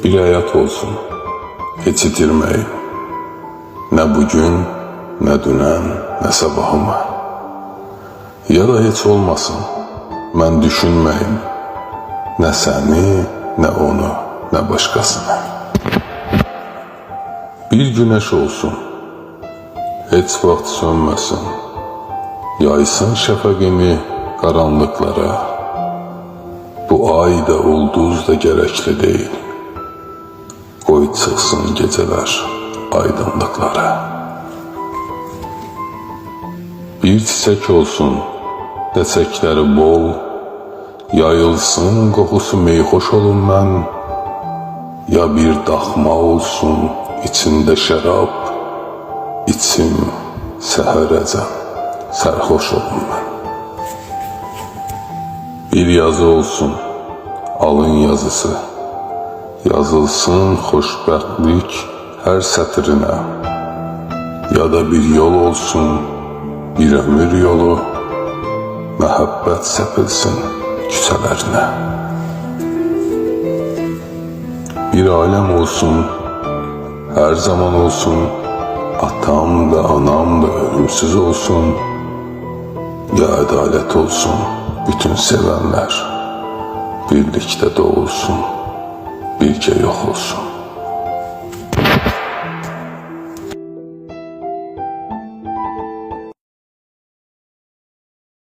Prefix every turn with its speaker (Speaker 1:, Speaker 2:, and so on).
Speaker 1: Bir həyat olsun, heç itirməyim. Nə bugün, nə dünən, nə sabahıma. Ya da heç olmasın, mən düşünməyim. Nə səni, nə onu, nə başqasını. Bir güneş olsun, heç vaxt sönməsin. Yaysın şəfəqini qaranlıqlara. Bu ay da ulduz da gərəkli deyil. Qoy çıxsın gecələr aydınlıqlara. Bir çiçək olsun, dəsəkləri bol, yayılsın qoxusu meyxoş olun mən. Ya bir daxma olsun, içində şərab, içim səhərəcən sərxoş olun mən. Bir yazı olsun, alın yazısı, yazılsın xoşbəxtlik hər sətrinə. Ya da bir yol olsun, bir ömür yolu, məhəbbət səpilsin küçələrinə. Bir aləm olsun, hər zaman olsun, atam da anam da ölümsüz olsun. Ya ədalət olsun, bütün sevənlər birlikdə doğulsun, birgə yox olsun.